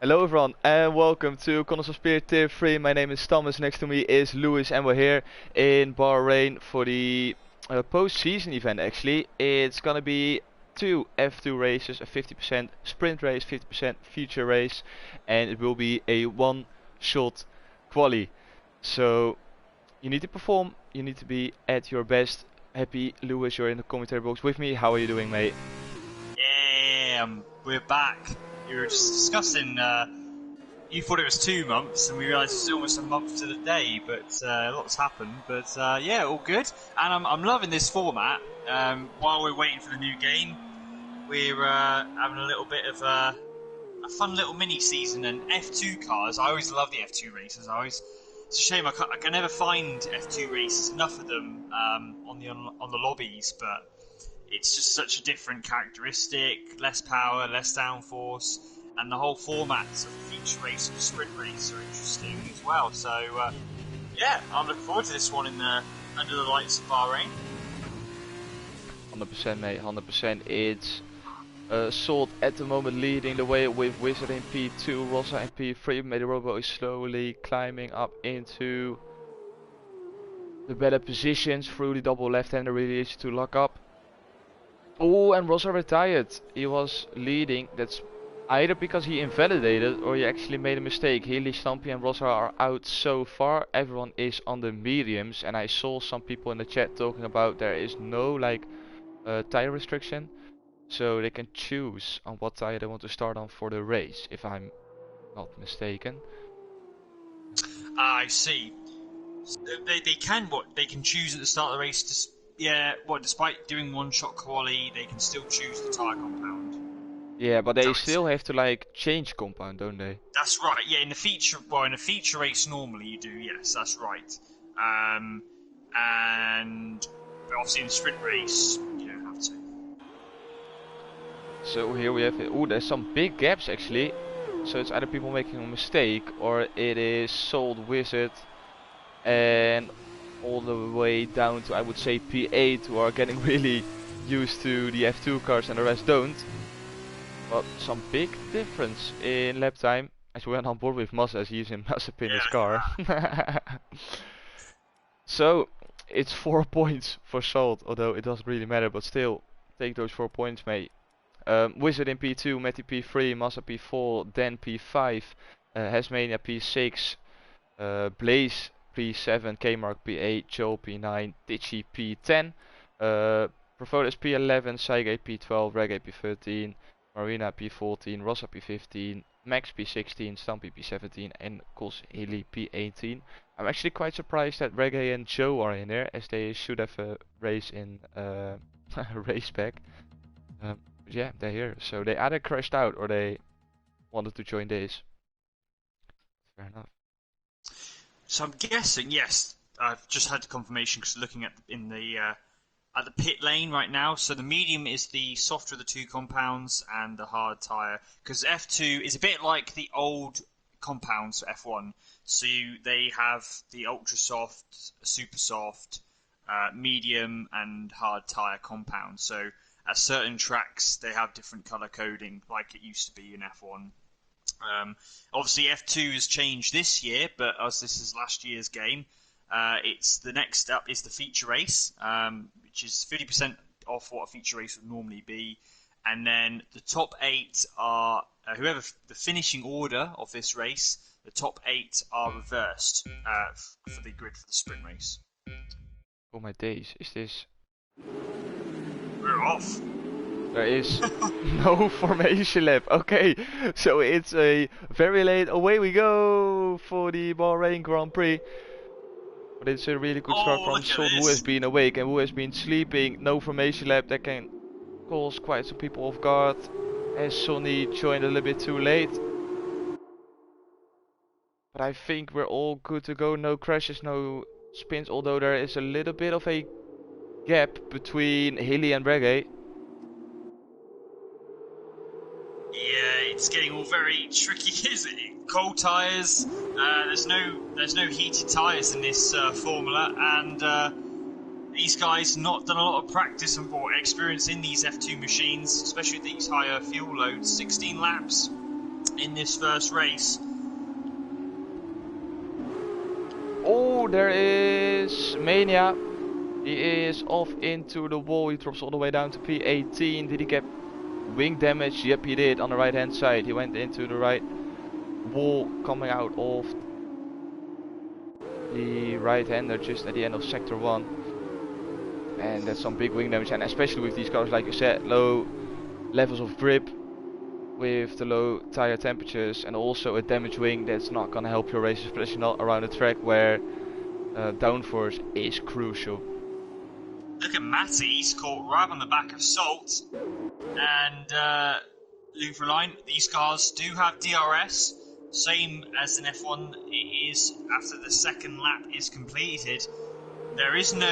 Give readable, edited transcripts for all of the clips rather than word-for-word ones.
Hello everyone and welcome to Connors of Spirit Tier 3. My name is Thomas, next to me is Lewis and we're here in Bahrain for the post-season event actually. It's gonna be two F2 races, a 50% sprint race, 50% feature race, and it will be a one-shot quali. So you need to perform, you need to be at your best. Happy Lewis, you're in the commentary box with me. How are you doing, mate? Yeah, we're back. We were just discussing. You thought it was 2 months, and we realised it's almost a month to the day. But lots happened. But yeah, all good. And I'm loving this format. While we're waiting for the new game, we're having a little bit of a fun little mini season. And F2 cars. I always love the F2 races. It's a shame I can never find F2 races. Enough of them on the lobbies, but. It's just such a different characteristic, less power, less downforce, and the whole formats of feature race and sprint race are interesting as well. So, yeah, I'm looking forward to this one under the lights of Bahrain. 100% mate, 100%. It's Salt at the moment leading the way with Wizard in P2, Rosa in P3. Maybe Robo is slowly climbing up into the better positions through the double left-hander, really easy to lock up. Oh, and Rosa retired. He was leading. That's either because he invalidated or he actually made a mistake. Healy, Stampy and Rosa are out so far. Everyone is on the mediums, and I saw some people in the chat talking about there is no tire restriction, so they can choose on what tire they want to start on for the race, if I'm not mistaken. I see. They can choose at the start of the race. Despite doing one-shot quali, they can still choose the tyre compound. Yeah, but they still have to change compound, don't they? That's right. Yeah, in a feature race normally you do. Yes, that's right. But obviously in a sprint race you don't have to. So here we have it. Oh, there's some big gaps actually. So it's either people making a mistake or it is Sold Wizard and all the way down to, I would say, P8, who are getting really used to the F2 cars and the rest don't. But some big difference in lap time. As we went on board with Massa, as he's in Mazepin's car. So it's 4 points for Salt, although it doesn't really matter, but still take those 4 points, mate. Wizard in P2, Matty P3, Massa P4, Dan P5, Hasmania P6, Blaze P7, K-Mark P8, Joel P9, Ditchy P10, Profotis P11, Saigate P12, Reggae P13, Marina P14, Rossa P15, Max P16, Stampy P17 and Kos Hilly P18. I'm actually quite surprised that Reggae and Joe are in there, as they should have a race in race pack. Yeah, they're here, so they either crashed out or they wanted to join this. Fair enough. So I'm guessing, yes, I've just had confirmation because looking at the pit lane right now. So the medium is the softer of the two compounds and the hard tyre. Because F2 is a bit like the old compounds for F1. So they have the ultra soft, super soft, medium and hard tyre compounds. So at certain tracks they have different colour coding like it used to be in F1. Obviously F2 has changed this year, but as this is last year's game, it's the next up is the feature race, which is 50% off what a feature race would normally be, and then the top 8 are whoever the finishing order of this race. The top 8 are reversed for the grid for the sprint race. Oh my days, is this? We're off. There is no formation lap. Okay, so it's a very late. Away we go for the Bahrain Grand Prix. But it's a really good start from Son, who has been awake and who has been sleeping. No formation lap, that can cause quite some people off guard. As Sonny joined a little bit too late. But I think we're all good to go. No crashes, no spins. Although there is a little bit of a gap between Hilly and Reggae. Yeah, it's getting all very tricky, isn't it? Cold tyres. There's no heated tyres in this formula, and these guys not done a lot of practice or experience in these F2 machines, especially with these higher fuel loads. 16 laps in this first race. Oh, there is Mania. He is off into the wall. He drops all the way down to P18. Did he get wing damage? Yep, he did on the right hand side. He went into the right wall coming out of the right hander just at the end of sector 1. And that's some big wing damage, and especially with these cars, like you said, low levels of grip with the low tire temperatures, and also a damaged wing that's not gonna help your race, especially not around a track where downforce is crucial. Look at Matty, he's caught right on the back of Salt and Line. These cars do have DRS, same as in F1 it is after the second lap is completed. There is no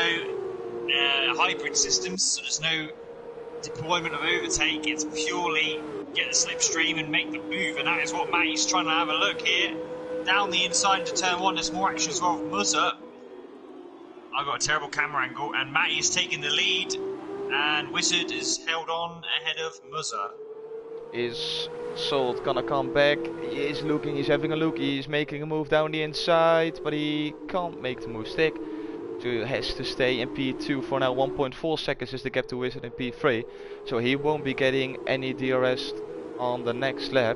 hybrid systems, so there's no deployment of overtake. It's purely get the slipstream and make the move, and that is what Matty's trying to have a look here. Down the inside into turn 1, there's more action as well with Muzza. I've got a terrible camera angle, and Matty is taking the lead, and Wizard is held on ahead of Muzza. Is Salt gonna come back? He is looking, he's having a look, he's making a move down the inside, but he can't make the move stick. So he has to stay in P2 for now. 1.4 seconds is the gap to Wizard in P3. So he won't be getting any DRS on the next lap.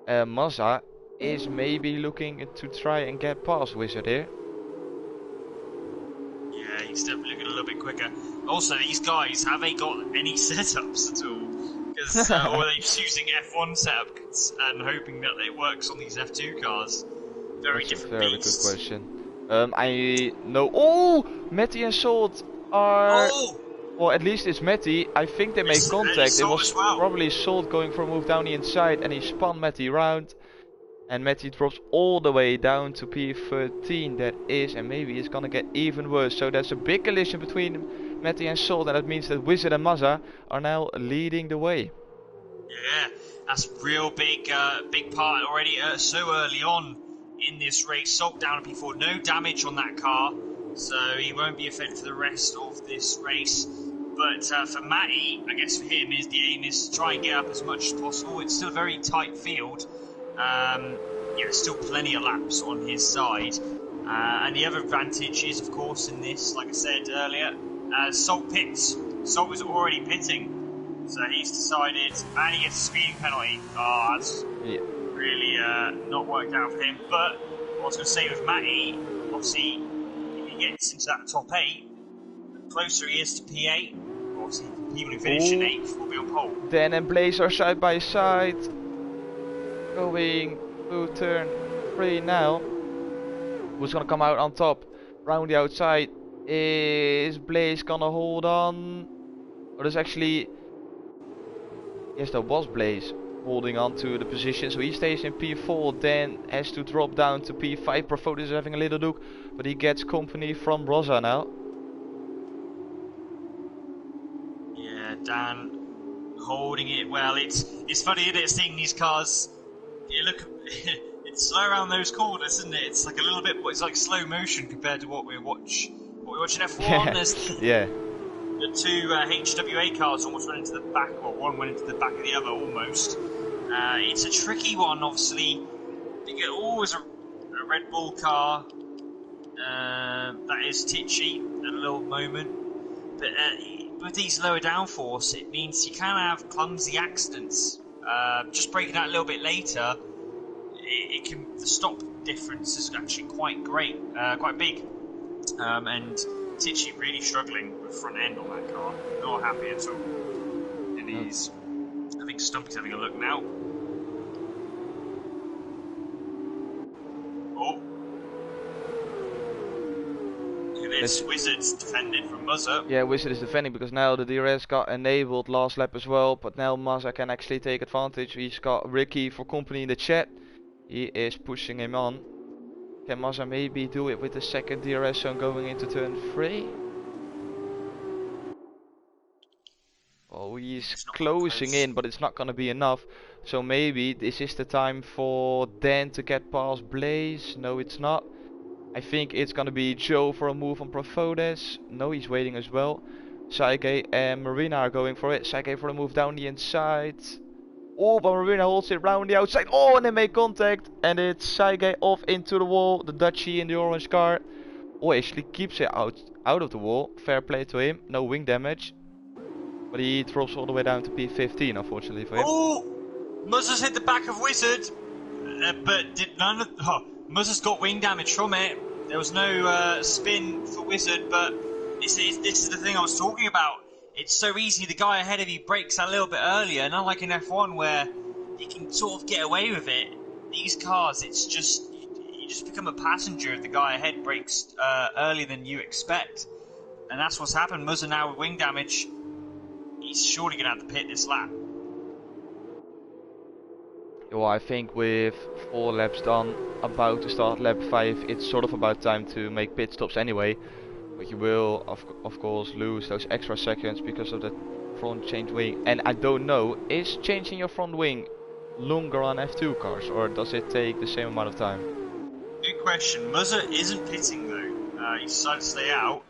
Mazza is maybe looking to try and get past Wizard here. Yeah, he's definitely looking a little bit quicker. Also, these guys, have they got any setups at all? Because, or are they just using F1 setups and hoping that it works on these F2 cars? Very different beasts. Very good question. I know. Oh, Matty and Salt are. Oh! Well, at least it's Matty. I think they made contact. It was probably Salt going for a move down the inside, and he spun Matty round. And Matty drops all the way down to P13. That is, and maybe it's gonna get even worse. So there's a big collision between Matty and Salt, and that means that Wizard and Mazza are now leading the way. Yeah, that's real big, big part already. So early on in this race, Salt down at P4, no damage on that car, so he won't be affected for the rest of this race. But for Matty, I guess for him, the aim is to try and get up as much as possible. It's still a very tight field. Yeah, still plenty of laps on his side. And the other advantage is, of course, in this, like I said earlier, Salt pits. Salt was already pitting, so he's decided, and he gets a speeding penalty. Oh, that's really not worked out for him. But what I was going to say with Matty, obviously, if he gets into that top 8, the closer he is to P8, obviously, people who finish in 8th will be on pole. Dan and Blaze are side by side, going to turn 3 now. Who's gonna come out on top? Round the outside. Is Blaze gonna hold on? Or there's actually... Yes, there was Blaze holding on to the position, so he stays in P4, then has to drop down to P5. Profotis is having a little look, but he gets company from Rosa now. Yeah, Dan holding it well. It's funny, isn't it, seeing these cars. You look, it's slow around those corners, isn't it? It's like a little bit, it's like slow motion compared to what we watch in F1. Yeah. There's Yeah. The two HWA cars almost went into the back, or one went into the back of the other almost. It's a tricky one, obviously. You get always a Red Bull car. That is titchy at a little moment. But with these lower downforce, it means you can have clumsy accidents. Just breaking out a little bit later, the stop difference is actually quite great, quite big. And Tichy really struggling with front end on that car. Not happy at all. And I think Stumpy's having a look now. Oh. Look at this. Wizard's defended from Muzza. Yeah, Wizard is defending because now the DRS got enabled last lap as well. But now Mazza can actually take advantage. He's got Ricky for company in the chat. He is pushing him on. Can Mazza maybe do it with the second DRS zone going into turn 3? Oh, he's closing in, but it's not going to be enough. So maybe this is the time for Dan to get past Blaze. No, it's not. I think it's going to be Joe for a move on Profodes. No, he's waiting as well. Saige and Marina are going for it. Saige for a move down the inside. Oh, but Marina holds it round the outside. Oh, and they make contact. And it's Saige off into the wall. The Dutchie in the orange car. Oh, actually keeps it out of the wall. Fair play to him. No wing damage. But he drops all the way down to P15, unfortunately for him. Oh! Muzzer's hit the back of Wizard, but did none of... Oh, Muzzer's got wing damage from it. There was no spin for Wizard, but this is the thing I was talking about. It's so easy, the guy ahead of you brakes a little bit earlier, not like in F1 where you can sort of get away with it. These cars, it's just... You just become a passenger if the guy ahead brakes earlier than you expect. And that's what's happened. Muzzer now with wing damage. He's surely going to have to pit this lap. Well, I think with 4 laps done, about to start lap 5, it's sort of about time to make pit stops anyway. But you will, of course, lose those extra seconds because of the front change wing. And I don't know, is changing your front wing longer on F2 cars, or does it take the same amount of time? Good question. Muzzer isn't pitting though. He decided to stay out.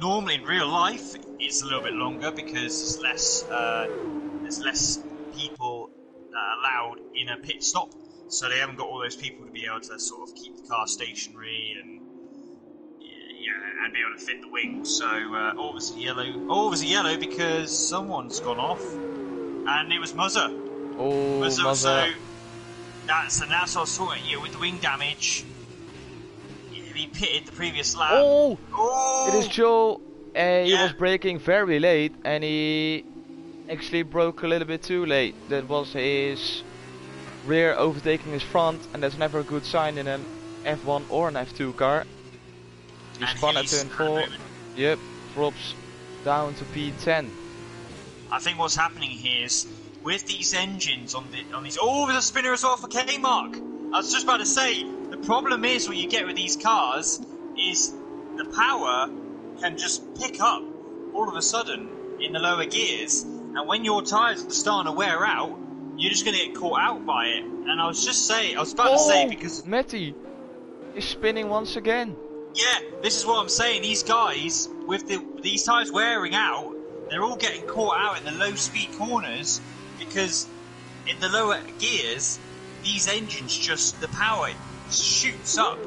Normally in real life, it's a little bit longer because there's less people allowed in a pit stop, so they haven't got all those people to be able to sort of keep the car stationary and and be able to fit the wing. So all was a yellow. All was a yellow because someone's gone off, and it was Muzzer. Oh, Muzzer. So that's what I was talking about. With the wing damage, he pitted the previous lap. Oh! It is Joe. He was braking very late, and he actually broke a little bit too late. That was his rear overtaking his front, and that's never a good sign in an F1 or an F2 car. He spun at turn 4. Yep, drops down to P10. I think what's happening here is with these engines on these. Oh, there's a spinner as well for K-Mark. I was just about to say the problem is what you get with these cars is the power can just pick up all of a sudden in the lower gears, and when your tyres are starting to wear out, you're just going to get caught out by it. And I was about to say because Matty is spinning once again. Yeah, this is what I'm saying. These guys with these tyres wearing out, they're all getting caught out in the low speed corners because in the lower gears, these engines just the power shoots up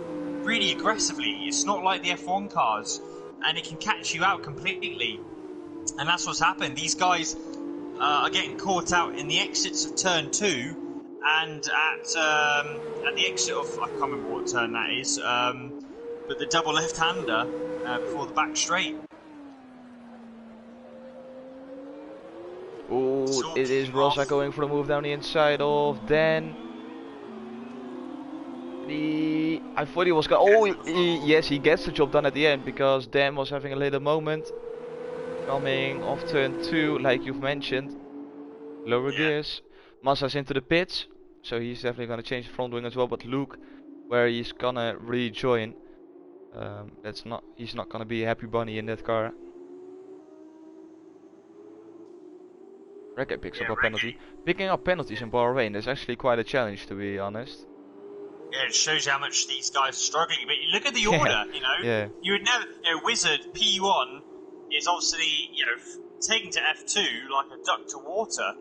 really aggressively. It's not like the F1 cars, and it can catch you out completely. And that's what's happened. These guys are getting caught out in the exits of turn 2 and at the exit of, I can't remember what turn that is, but the double left-hander before the back straight. Oh, it is Rosa going for the move down the inside of Dan. I thought he was going. Oh, yes, he gets the job done at the end because Dan was having a little moment. Coming off turn 2, like you've mentioned. Lower gears. Massa's into the pits, so he's definitely going to change the front wing as well. But Luke, where he's going to rejoin, he's not going to be a happy bunny in that car. Reggae picks up a penalty. Picking up penalties in Bahrain is actually quite a challenge, to be honest. Yeah, it shows you how much these guys are struggling. But you look at the order, you would never, Wizard P1 is obviously, taken to F2 like a duck to water.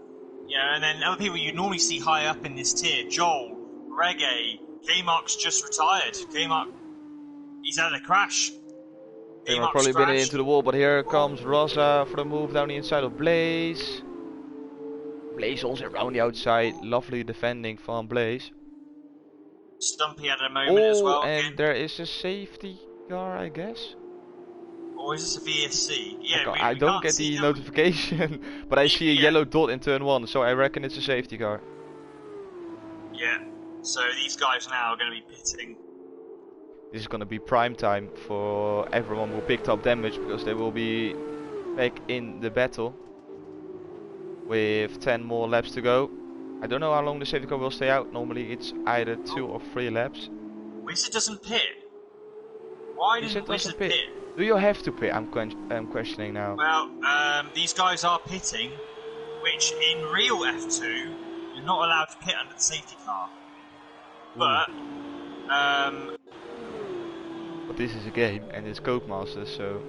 And then other people you normally see high up in this tier, Joel, Reggae, K-Mark's just retired. K-Mark, he's had a crash. K-Mark probably been into the wall, but here comes Rosa for the move down the inside of Blaze. Blaze also around the outside, lovely defending from Blaze. Stumpy had a moment as well. And again. There is a safety car, I guess. Or is this a VSC? Yeah, I don't get the notification, but I see a yellow dot in turn 1, so I reckon it's a safety car. Yeah, so these guys now are going to be pitting. This is going to be prime time for everyone who picked up damage, because they will be back in the battle with 10 more laps to go. I don't know how long the safety car will stay out. Normally it's either 2 or 3 laps. Wizard doesn't pit. Why didn't Wizard pit? Do you have to pit? I'm questioning now. Well, these guys are pitting, which in real F2 you're not allowed to pit under the safety car. But this is a game and it's Codemasters, so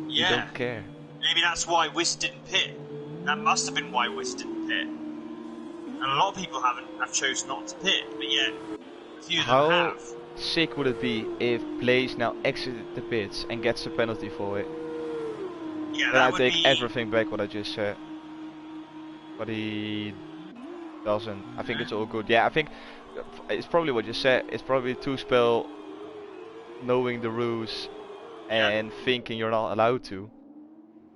you don't care. Maybe that's why Wizard didn't pit. That must have been why Wiz didn't pit. And a lot of people have chosen not to pit, but yet a few of them How have. sick would it be if Blaze now exited the pits and gets a penalty for it? Yeah, Then I that would take be. everything back what I just said. But he doesn't. I think it's all good. Yeah, I think it's probably what you said. It's probably two spell knowing the rules Yeah, and thinking you're not allowed to.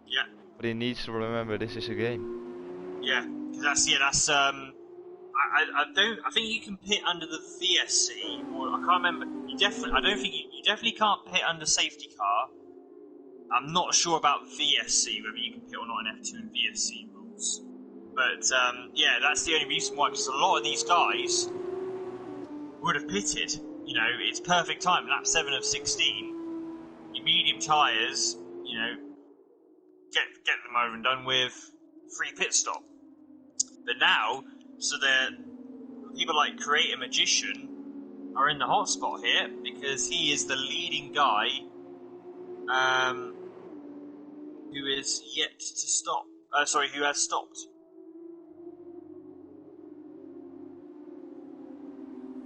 yeah, But he needs to remember this is a game. yeah. 'Cause that's I don't. I think you can pit under the VSC, or I can't remember. You definitely. I don't think you definitely can't pit under safety car. I'm not sure about VSC, whether you can pit or not in F2 and VSC rules. But yeah, that's the only reason why. Because a lot of these guys would have pitted. You know, it's perfect time. Lap 7 of 16. Your medium tyres. You know, get them over and done with. Free pit stop. But now, so that people like Create a Magician are in the hotspot here because he is the leading guy who is yet to stop. Who has stopped.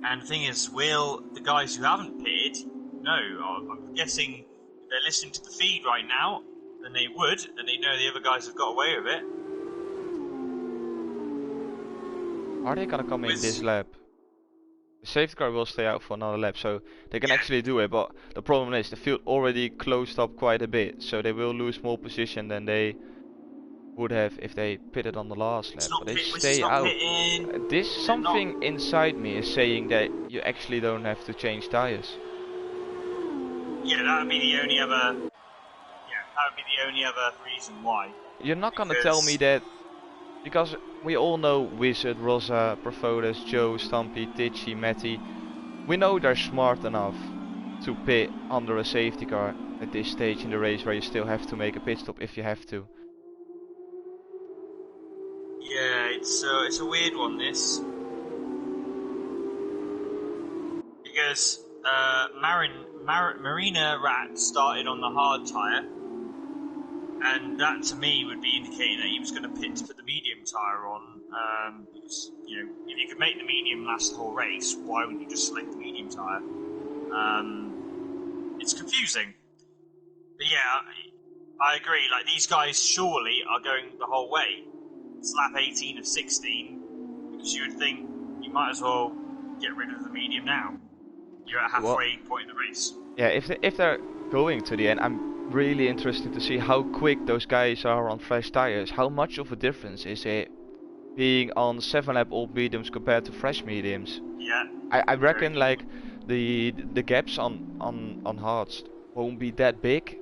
And the thing is, will the guys who haven't pitted? No, I'm guessing if they're listening to the feed right now, then they would, and they know the other guys have got away with it. Are they gonna come in this lap? The safety car will stay out for another lap, so they can actually do it, but the problem is the field already closed up quite a bit, so they will lose more position than they would have if they pitted on the last lap. But they stay out. This something inside me is saying that you actually don't have to change tires. Yeah, that would be the only other. Yeah, that would be the only other reason why. You're not gonna tell me that, because we all know Wizard, Rosa, Profodas, Joe, Stumpy, Titchy, Matty. We know they're smart enough to pit under a safety car at this stage in the race where you still have to make a pit stop if you have to. Yeah, it's a weird one, this. Because Marina Rat started on the hard tyre, and that to me would be indicating that he was going to pit to put the medium tyre on. Because, you know, if you could make the medium last the whole race, why wouldn't you just select the medium tyre? It's confusing. But yeah, I agree. Like, these guys surely are going the whole way. It's lap 18 of 16, because you would think you might as well get rid of the medium now. You're at halfway point in the race. Yeah, if they're going to the end, I'm really interested to see how quick those guys are on fresh tires. How much of a difference is it being on 7-lap old mediums compared to fresh mediums? Yeah. I reckon like the gaps on hards won't be that big,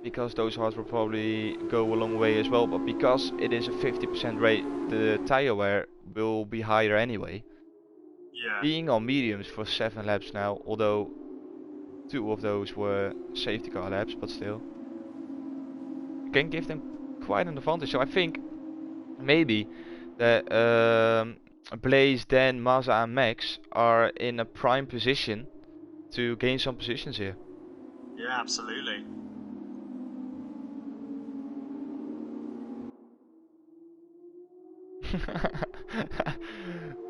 because those hards will probably go a long way as well, but because it is a 50% rate, the tire wear will be higher anyway. Yeah. Being on mediums for 7 laps now, although 2 of those were safety car laps, but still, you can give them quite an advantage. So I think maybe that Blaze, Dan, Maza and Max are in a prime position to gain some positions here. Yeah, absolutely.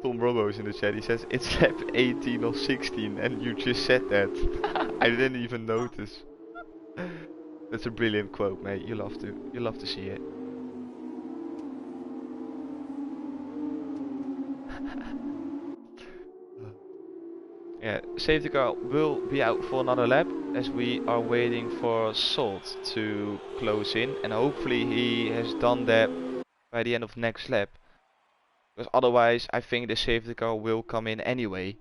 Tom Robo's in the chat. He says it's lap 18 or 16, and you just said that. I didn't even notice. That's a brilliant quote, mate. You love to see it. Yeah, safety car will be out for another lap as we are waiting for Salt to close in, and hopefully he has done that by the end of next lap. Because otherwise, I think the safety car will come in anyway.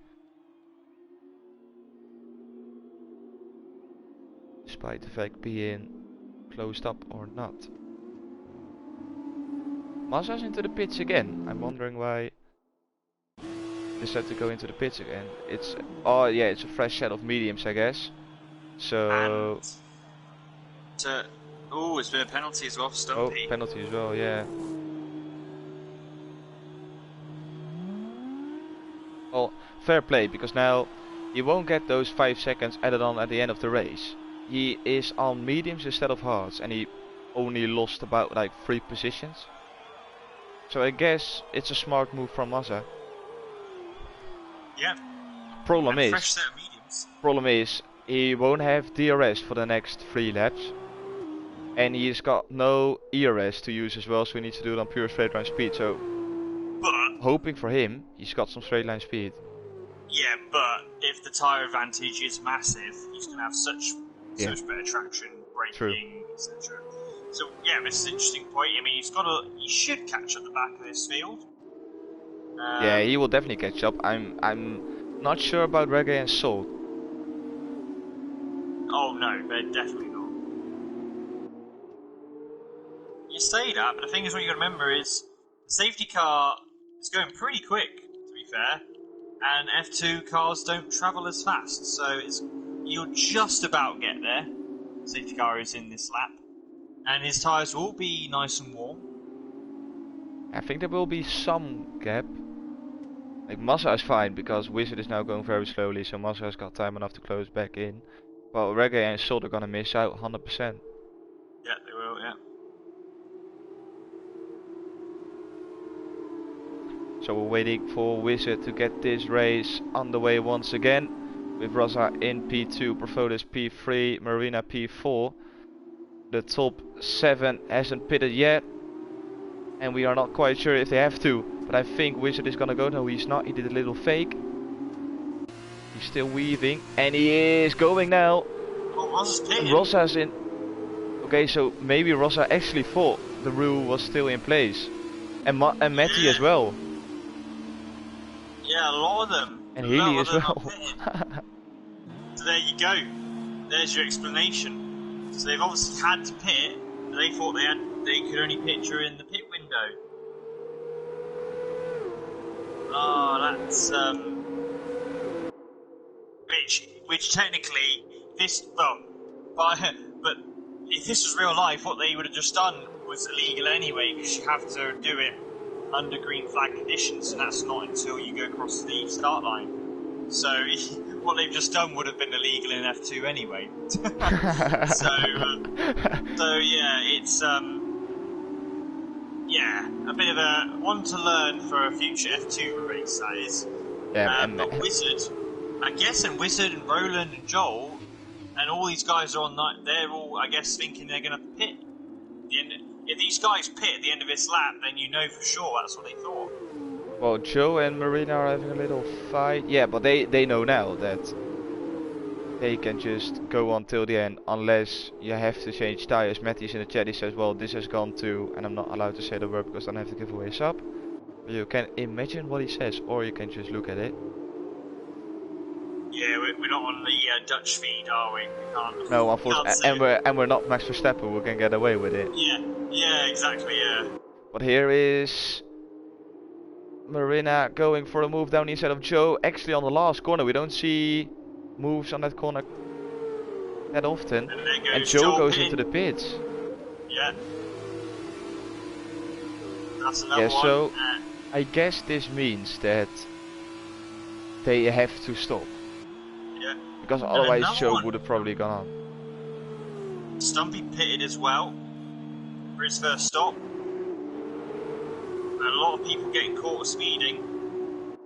Despite the fact being closed up or not. Masa's into the pits again. I'm wondering why he decided to go into the pits again. It's, oh yeah, it's a fresh set of mediums, I guess. So... Oh, it's been a penalty as well for Stumpy. Oh, penalty as well, yeah. Well, fair play, because now he won't get those 5 seconds added on at the end of the race. He is on mediums instead of hards, and he only lost about like 3 positions. So I guess it's a smart move from Massa. Yeah. Problem And a fresh is, set of mediums. he won't have DRS for the next 3 laps. And he's got no ERS to use as well, so he needs to do it on pure straight line speed. So, But hoping for him, he's got some straight line speed. yeah, but if the tyre advantage is massive, he's going to have such better traction, True. braking, etc. So yeah, this is an interesting point. I mean, he should catch at the back of this field. Yeah, he will definitely catch up. I'm not sure about Reggae and Salt. Oh no, they're definitely not. You say that, but the thing is, what you got to remember is the safety car is going pretty quick. To be fair, and F2 cars don't travel as fast, so you'll just about get there. Safety car is in this lap, and his tyres will be nice and warm. I think there will be some gap. Like Massa is fine because Wizard is now going very slowly, so Massa has got time enough to close back in. But Reggae and Salt are gonna miss out 100%. Yeah, they will. Yeah. So we're waiting for Wizard to get this race underway once again. With Rosa in P2, Profolis P3, Marina P4. The top 7 hasn't pitted yet. And we are not quite sure if they have to. But I think Wizard is gonna go. No, he's not. He did a little fake. He's still weaving. And he is going now. Oh, Rosa's pitting. Rosa's in. Okay, so maybe Rosa actually thought the rule was still in place. And Matty as well. Yeah, a lot of them. And Healy as well. So there you go. There's your explanation. So they've obviously had to pit. But they thought they could only picture in the pit window. Oh, that's which technically but if this was real life, what they would have just done was illegal anyway, because you have to do it under green flag conditions, and that's not until you go across the start line. So what they've just done would have been illegal in F2 anyway. So yeah, it's a bit of a one to learn for a future F2 race, that is. Yeah, but Wizard, I guess, and Wizard and Roland and Joel and all these guys are on that. They're all, I guess, thinking they're going to pit. If these guys pit at the end of this lap, then you know for sure that's what they thought. Well, Joe and Marina are having a little fight. Yeah, but they know now that they can just go on till the end unless you have to change tires. Matty's in the chat, he says, well, this has gone to, and I'm not allowed to say the word because then I have to give away a sub. You can imagine what he says, or you can just look at it. Yeah, we're not on the Dutch feed, are we? We can't. No, unfortunately, and we're not Max Verstappen. We can get away with it. Yeah, exactly. Yeah. But here is Marina going for a move down the inside of Joe. Actually, on the last corner, we don't see moves on that corner that often. And Joe goes into the pits. Yeah. That's another one. So I guess this means that they have to stop. Yeah. Because otherwise Joe would have probably gone on. Stumpy pitted as well for his first stop. And a lot of people getting caught speeding.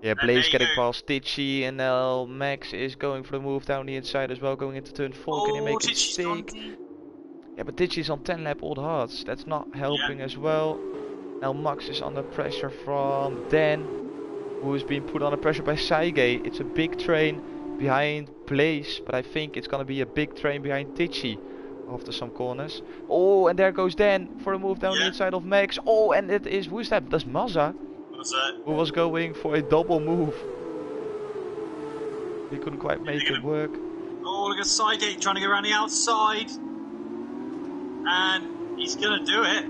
Yeah, Blaze getting past Tichy, and now Max is going for the move down the inside as well, going into turn 4. Can he make it stick? Yeah, but Tichy's on 10 lap old hearts. That's not helping as well. Now Max is under pressure from Dan, who's been put under pressure by Saige. It's a big train behind Blaze, but I think it's gonna be a big train behind Tichy after some corners. Oh, and there goes Dan for a move down the inside of Max. Oh, and it is, who's that? That's Mazza, who was going for a double move. He couldn't quite make it work. Oh, look at Saige trying to go around the outside. And he's gonna do it.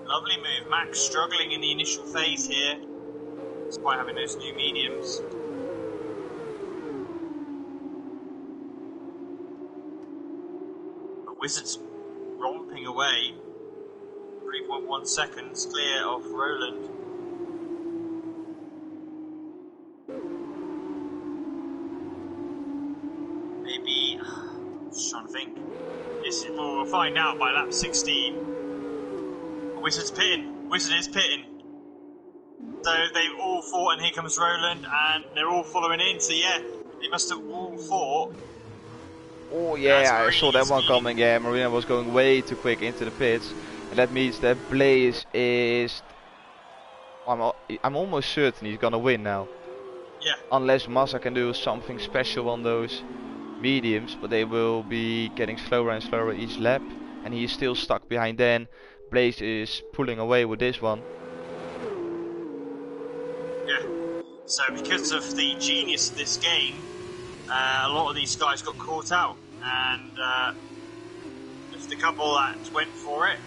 Lovely move. Max struggling in the initial phase here, despite having those new mediums. But Wizards romping away. 3.1 seconds clear of Roland. Maybe, just trying to think. This is more find out by lap 16. Wizard's pitting. Wizard is pitting. So they've all fought, and here comes Roland, and they're all following in. So yeah, they must have all fought. Oh yeah, I saw that one coming. Yeah, Marina was going way too quick into the pits, and that means that Blaze is. I'm almost certain he's gonna win now. Yeah. Unless Massa can do something special on those mediums, but they will be getting slower and slower each lap, and he is still stuck behind Dan. Blaze is pulling away with this one. Yeah. So because of the genius of this game, a lot of these guys got caught out, and just a couple that went for it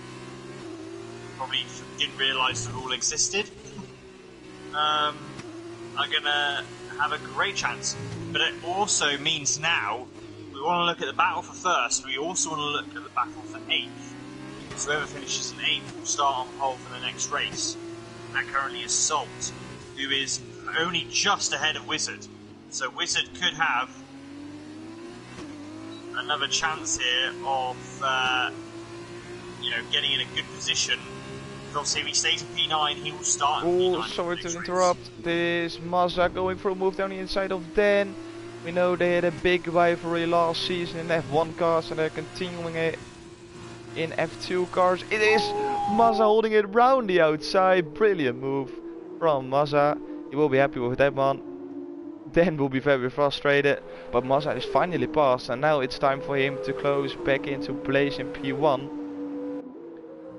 probably didn't realise the rule existed. Are gonna have a great chance, but it also means now we want to look at the battle for first. But we also want to look at the battle for 8th. So whoever finishes in 8th will start on pole for the next race. And that currently is Salt, who is only just ahead of Wizard. So Wizard could have another chance here of getting in a good position. Obviously, if he stays in P9, he will start in P9. Oh, sorry to interrupt. This Mazda going for a move down the inside of Dan. We know they had a big rivalry last season in F1 cars, and they're continuing it in F2 cars. It is Mazda holding it round the outside. Brilliant move from Mazda. He will be happy with that one. Dan will be very frustrated, but Mazda is finally passed, and now it's time for him to close back into place in P1.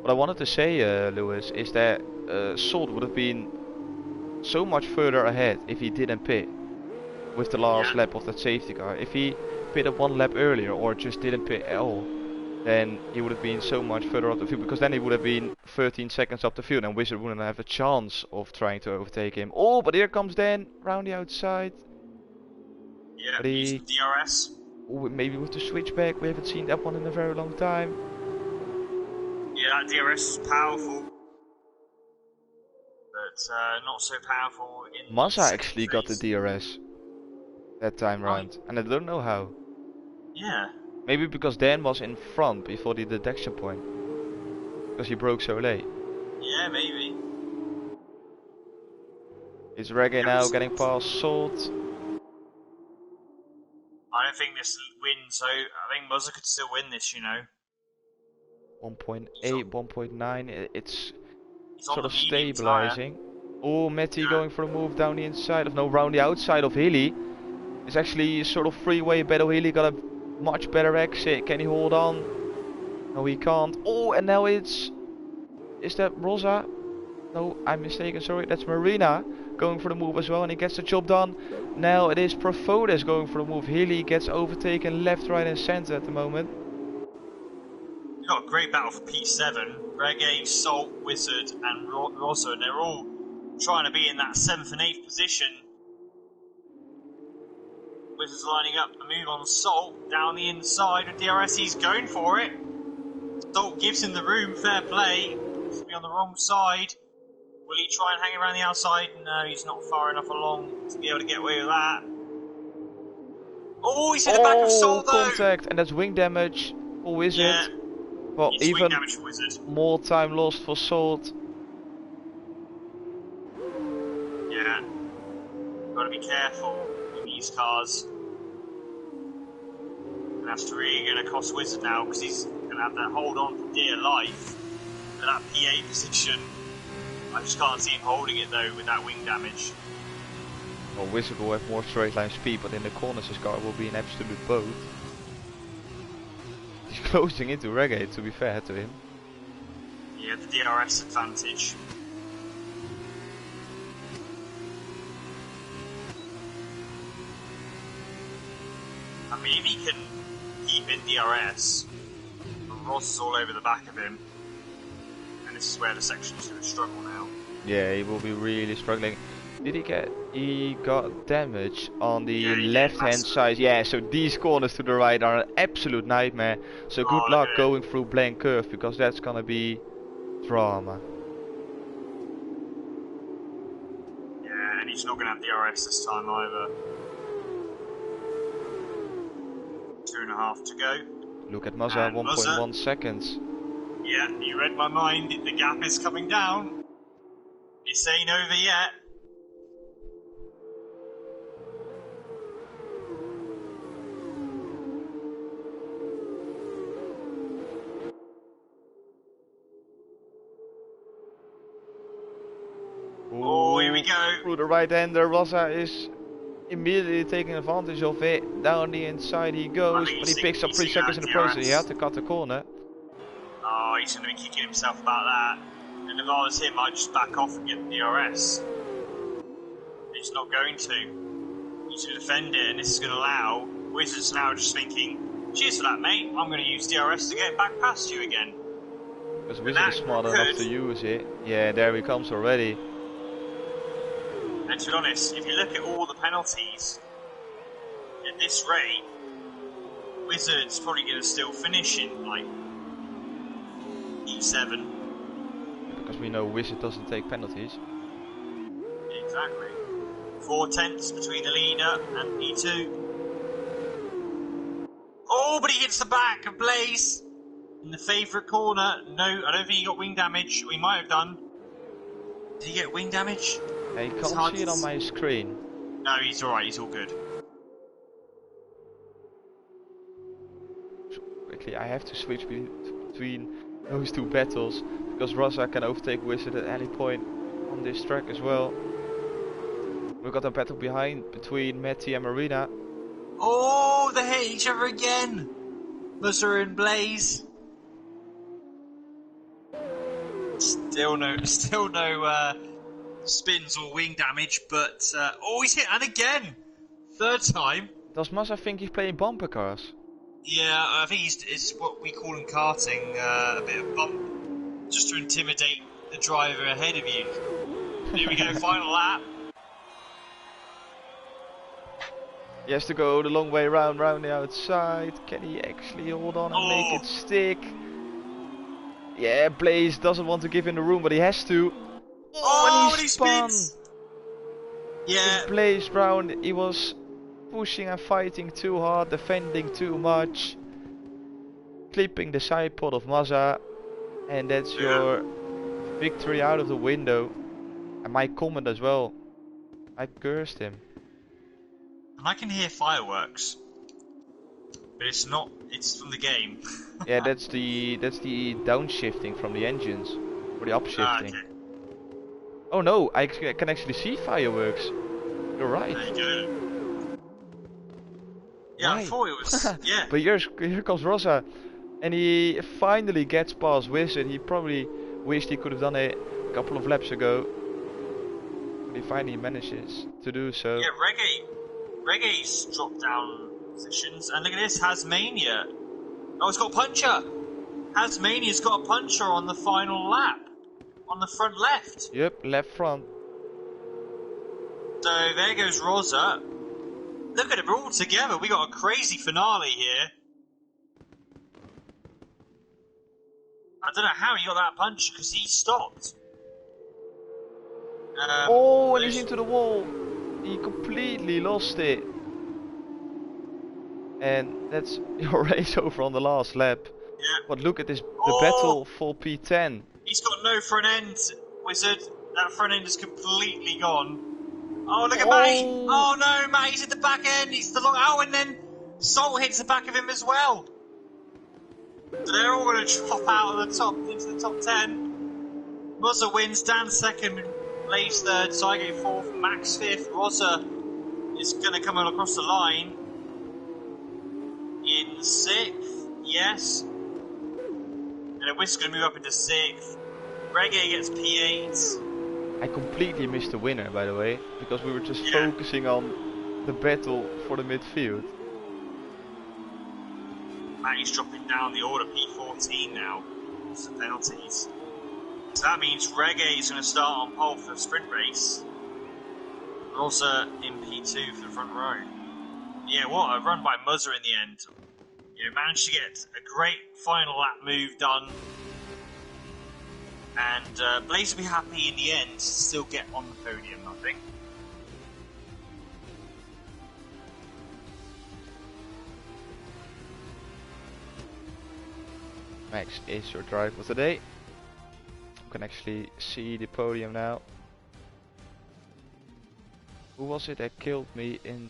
What I wanted to say, Lewis, is that Salt would have been so much further ahead if he didn't pit with the last lap of that safety car. If he pitted 1 lap earlier or just didn't pit at all, then he would have been so much further up the field, because then he would have been 13 seconds up the field and Wizard wouldn't have a chance of trying to overtake him. Oh, but here comes Dan round the outside. Yeah, he's DRS. Oh, maybe with the switchback. We haven't seen that one in a very long time. Yeah, that DRS is powerful, but not so powerful in Massa actually got the DRS that time round, and I don't know how. Yeah. Maybe because Dan was in front before the detection point, because he broke so late. Yeah, maybe. It's Reggae now getting past Salt. I don't think this wins, so I think Muzza could still win this, 1.8, 1.9, it's sort of medium stabilizing. Oh, Matty going for a move down the inside round the outside of Hilly. It's actually sort of freeway battle. Hilly got a much better exit. Can he hold on? No, he can't. Oh, and now is that Rosa? No, I'm mistaken, sorry, that's Marina going for the move as well, and he gets the job done. Now it is Profodes going for the move. Hilly gets overtaken left, right and center at the moment. You've got a great battle for P7. Reggae, Salt, Wizard and Rosa, and they're all trying to be in that 7th and 8th position. Wizard's lining up a move on Salt down the inside with DRS. He's going for it. Salt gives him the room, fair play. He's to be on the wrong side. Will he try and hang around the outside? No, he's not far enough along to be able to get away with that. Oh, he's hit the back of Salt though! Contact, and that's wing damage for Wizard. Yeah. Well, It's even wing damage for Wizard. more time lost for Salt. Yeah. Gotta be careful in these cars. And that's really gonna cost Wizard now, because he's gonna have to hold on for dear life at that PA position. I just can't see him holding it though with that wing damage. Well, Wizard will have more straight line speed, but in the corners his car will be an absolute boat. He's closing into Reggae, to be fair to him. Yeah, the DRS advantage. I mean, if he can keep in DRS, Ross is all over the back of him. And this is where the section's going to struggle now. Yeah, he will be really struggling. He got damage on the left hand side. Yeah, so these corners to the right are an absolute nightmare. So good luck going through blank curve, because that's gonna be drama. Yeah, and he's not gonna have DRS this time either. 2.5 to go. Look at Mazda, And Mazda, 1.1 seconds. yeah, you read my mind. The gap is coming down. This ain't over yet. Oh, here we go. Through the right hander, Mazda is immediately taking advantage of it. Down the inside he goes, but he picks up 3 seconds in the process. He had to cut the corner. Oh, he's going to be kicking himself about that. And if I was him, I'd just back off and get the DRS. He's not going to. He's going to defend it, and this is going to allow Wizards now just thinking, cheers for that, mate. I'm going to use DRS to get back past you again. Because Wizard is smart enough to use it. Yeah, there he comes already. And to be honest, if you look at all the penalties, at this rate, Wizard's probably going to still finish in, like, E7. Because we know Wizard doesn't take penalties. Exactly. 4 tenths between the leader and P2. Oh, but he hits the back of Blaze in the favourite corner. No, I don't think he got wing damage. We might have done. Did he get wing damage? I can't see it on my screen. No, he's alright, he's all good. Quickly, I have to switch between those two battles, because Raza can overtake Wizard at any point on this track as well. We've got a battle behind between Matty and Marina. Oh, they hit each other again! Muzzer and Blaze. Still no spins or wing damage, but oh, he's hit, and again! Third time. Does Mazda think he's playing bumper cars? Yeah, I think it's what we call in karting, a bit of bump, just to intimidate the driver ahead of you. Here we go, final lap. He has to go the long way round the outside. Can he actually hold on and make it stick? Yeah, Blaze doesn't want to give him the room, but he has to. Oh, and he spun! spins! Yeah. Blaze Brown, he was pushing and fighting too hard, defending too much. Clipping the side pod of Mazda. And that's your victory out of the window. And my comment as well. I cursed him. And I can hear fireworks. But it's not, it's from the game. Yeah, that's the downshifting from the engines. Or the upshifting. Okay. Oh no, I can actually see fireworks. You're right. There you go. Yeah, Right. I thought it was, yeah. But here comes Rosa. And he finally gets past Wizard. He probably wished he could have done it a couple of laps ago. But he finally manages to do so. Yeah, Reggae's dropped down positions. And look at this, Hasmania. Oh, it's got a puncher. Hasmania's got a puncher on the final lap. On the front left. Yep, left front. So there goes Rosa. Look at it, we're all together. We got a crazy finale here. I don't know how he got that punch because he stopped. Oh, and he's into the wall. He completely lost it. And that's your race over on the last lap. Yeah. But look at this, the battle for P10. He's got no front end, Wizard. That front end is completely gone. Oh, look at Matty! Oh no, Matty's at the back end. He's the long. Oh, and then Salt hits the back of him as well. So they're all going to drop out of the top into the top 10. Rosa wins, Dan second, Blaze third, Saigo fourth, Max fifth. Rosa is going to come across the line in sixth, yes. And then Whisk's going to move up into sixth. Reggae gets P8. I completely missed the winner, by the way, because we were just focusing on the battle for the midfield. Matty's dropping down the order, P14 now. What's the penalties? So that means Reggae is going to start on pole for the sprint race. Rosa in P2 for the front row. Yeah, what a run by Muzzer in the end. You know, managed to get a great final lap move done. And Blaze will be happy in the end to still get on the podium, I think. Max is your driver today. You can actually see the podium now. Who was it that killed me in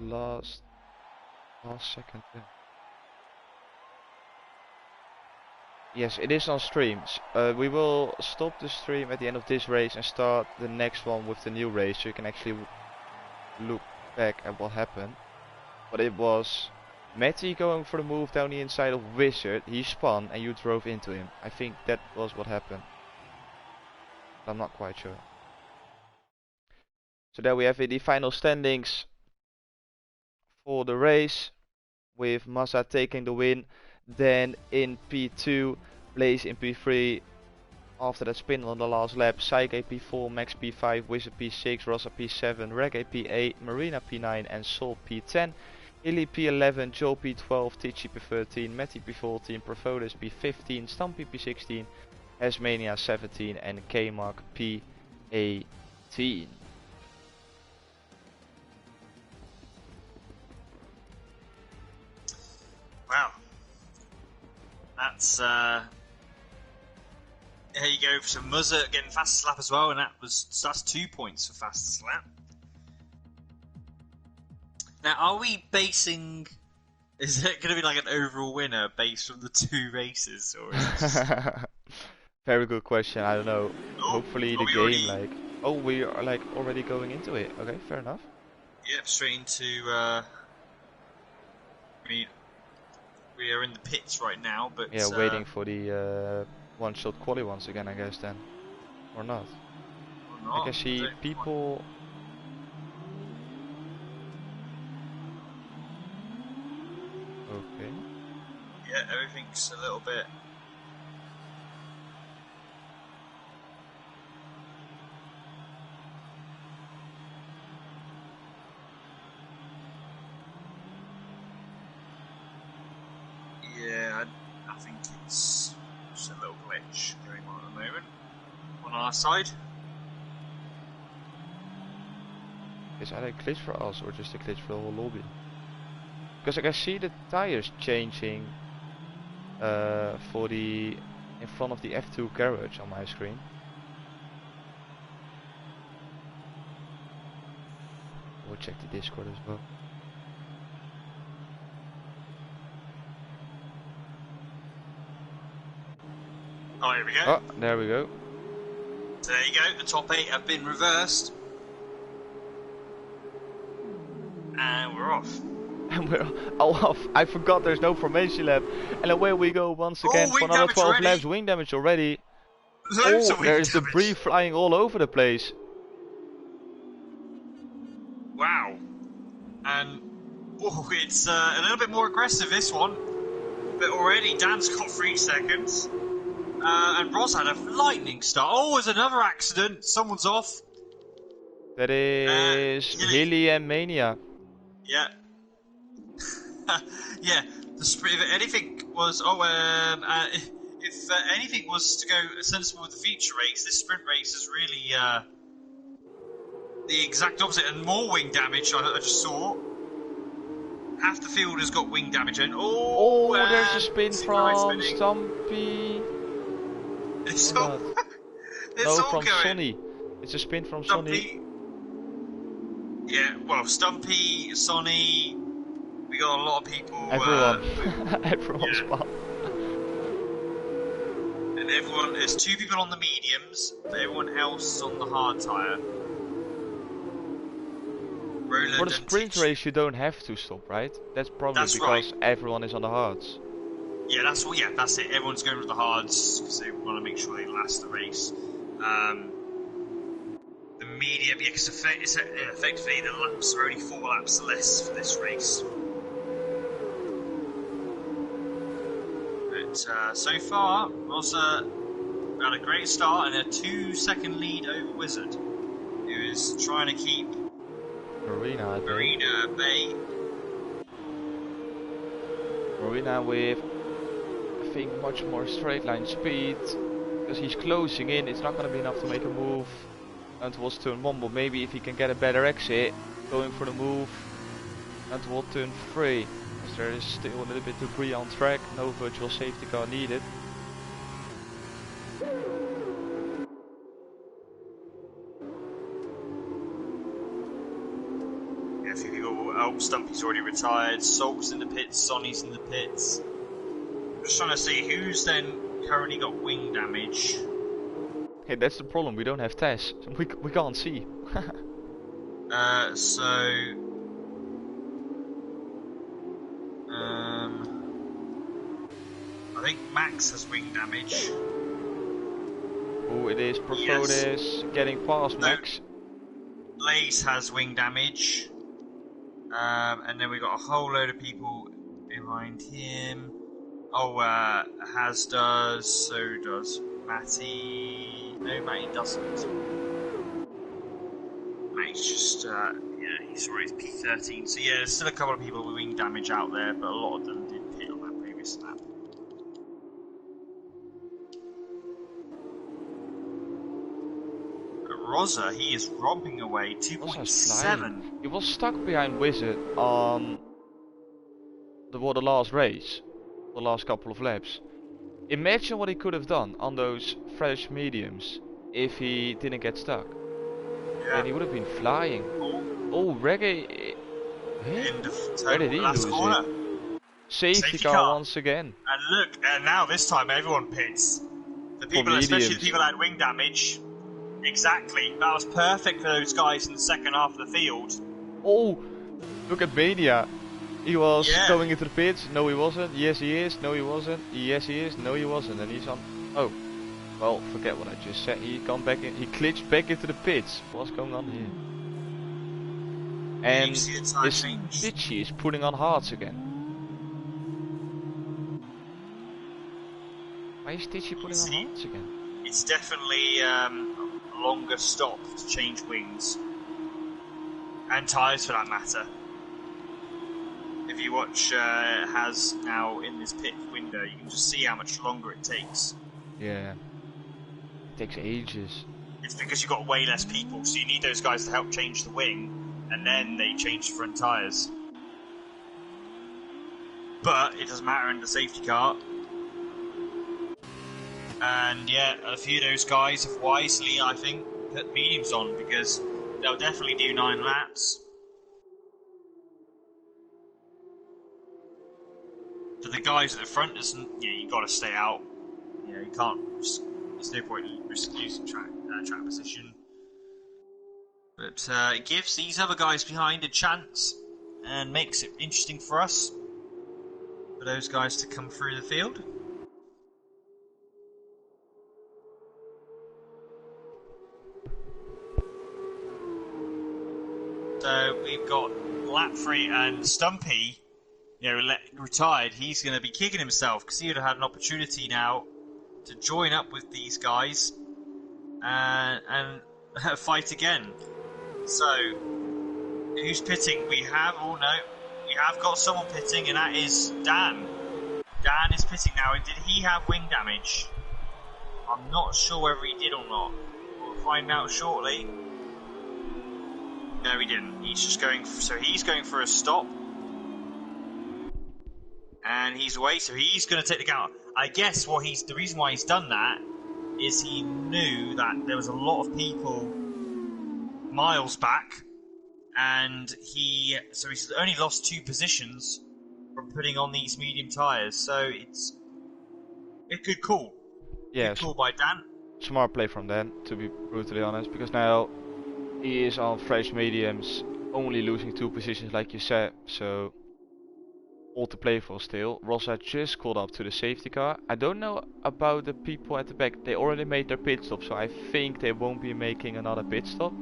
the last second? Yes, it is on streams. We will stop the stream at the end of this race and start the next one with the new race, so you can actually look back at what happened. But it was Matty going for the move down the inside of Wizard. He spun and you drove into him. I think that was what happened. I'm not quite sure. So there we have it, the final standings for the race, with Massa taking the win. Then in P2, Blaze in P3. After that spin on the last lap, Psyche P4, Max P5, Wizard P6, Rosa P7, Reggae P8, Marina P9 and Sol P10. Illy P11, Joe P12, Tichy P13, Matty P14, Provodus P15, Stumpy P16, Asmania 17 and K-Mark P18. Wow. That's here you go. So Muzzer getting fastest lap as well, and that's 2 points for fastest lap. Now, are we basing? Is it going to be like an overall winner based on the 2 races, or is it just... Very good question. I don't know. Oh, hopefully the game like. Oh, we are like already going into it. Okay, fair enough. Yep, straight into. I mean, we are in the pits right now, but yeah, waiting for the one-shot quali once again, I guess then, or not. I can see people. Okay. Yeah, everything's a little bit. Yeah, I think it's just a little glitch going on at the moment on our side. Is that a glitch for us or just a glitch for the whole lobby? Because I can see the tires changing for the in front of the F2 garage on my screen. We'll check the Discord as well. Oh, here we go. Oh, there we go. So there you go. The top 8 have been reversed, and we're off. And we're all off. I forgot there's no formation lap. And away we go once again for another 12 already. laps. Wing damage already. Loads of wing there's damage. debris flying all over the place. Wow. And it's a little bit more aggressive, this one. But already Dan's got 3 seconds. And Ross had a lightning start. Oh, there's another accident. Someone's off. That is Hilly and Mania. Yeah. Yeah. If anything was, if anything was to go sensible with the feature race, this sprint race is really the exact opposite, and more wing damage. I just saw. Half the field has got wing damage, and there's a spin from Stumpy. It's all, no, from Sonny. It's a spin from Sonny. Yeah, well, Stumpy, Sonny. We got a lot of people. Everyone. Everyone's spot. And everyone, there's 2 people on the mediums, but everyone else is on the hard tyre. Roland For the sprint race, you don't have to stop, right? That's probably because everyone is on the hards. Yeah, that's it. Everyone's going with the hards because they want to make sure they last the race. The medium, because effectively the laps are only 4 laps less for this race. But so far, Rosa had a great start and a 2-second lead over Wizard, who is trying to keep Marina at bay. Marina with, I think, much more straight line speed, because he's closing in. It's not going to be enough to make a move towards turn 1, but maybe if he can get a better exit, going for the move. And toward turn 3, as there is still a little bit debris on track, no virtual safety car needed. Yeah, a few people. Oh, Stumpy's already retired. Salk's in the pits. Sonny's in the pits. I'm just trying to see who's then currently got wing damage. Hey, that's the problem, we don't have tests. We can't see. So I think Max has wing damage. Oh, it is Profotis getting past Max. Lace has wing damage. And then we got a whole load of people behind him. Oh, Has does, so does Matty. No, Matty doesn't. Matty's just, yeah, he's P13. So yeah, there's still a couple of people with wing damage out there, but a lot of them did pit on that previous lap. Rosa, he is romping away, 2.7. He was stuck behind Wizard on the last race, the last couple of laps. Imagine what he could have done on those fresh mediums if he didn't get stuck. Yeah. And he would have been flying. Oh, Reggae. Where did he lose it? Safety car once again. And look, and now this time everyone pits. The people, especially the people that had wing damage. Exactly. That was perfect for those guys in the second half of the field. Oh, look at Mania. He was going into the pits. No, he wasn't. Yes, he is. No, he wasn't. Yes, he is. No, he wasn't. And he's on. Oh, well, forget what I just said. He come back in. He glitched back into the pits. What's going on here? And this Stitchy is putting on hards again. Why is Stitchy putting on hards again? It's definitely a longer stop to change wings and tyres for that matter. If you watch Has now in this pit window, you can just see how much longer it takes. Yeah, it takes ages. It's because you've got way less people, so you need those guys to help change the wing, and then they change the front tyres. But it doesn't matter in the safety car. And yeah, a few of those guys have wisely, I think, put mediums on because they'll definitely do 9 laps. For the guys at the front, you got to stay out. You can't. There's no point in losing track position. But it gives these other guys behind a chance and makes it interesting for us, for those guys to come through the field. So we've got lap 3 and Stumpy, retired. He's going to be kicking himself because he would have had an opportunity now to join up with these guys and fight again. So who's pitting? We have got someone pitting, and that is Dan. Dan is pitting now. And did he have wing damage? I'm not sure whether he did or not. We'll find out shortly. No, he didn't. He's just going. He's going for a stop, and he's away. So he's going to take the count. I guess the reason why he's done that is he knew that there was a lot of people miles back, and he's only lost 2 positions from putting on these medium tyres. So it's a good call. Yeah, good call by Dan. Smart play from Dan, to be brutally honest, because now he is on fresh mediums, only losing 2 positions like you said, so all to play for still. Rosa just called up to the safety car. I don't know about the people at the back. They already made their pit stop, so I think they won't be making another pit stop.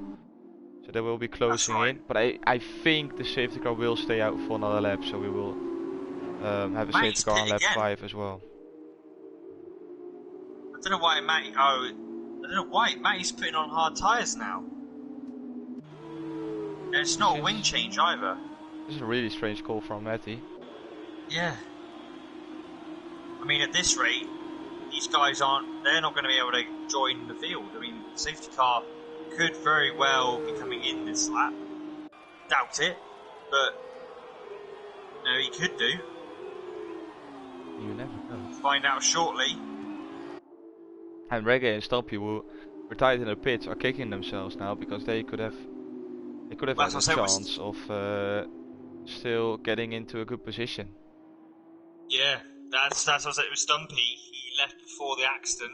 So they will be closing in. But I think the safety car will stay out for another lap, so we will have a safety car on lap 5 as well. I don't know why Matty's putting on hard tyres now. And it's not a wing change either. This is a really strange call from Matty. Yeah. I mean, at this rate, these guys they're not going to be able to join the field. I mean, the safety car could very well be coming in this lap. Doubt it, but No, he could do. You never know. Find out shortly. And Reggae and Stumpy, who were tied in the pits, are kicking themselves now because they could have That's had a what I said. chance of still getting into a good position. Yeah, that's what I said. It was Stumpy. He left before the accident,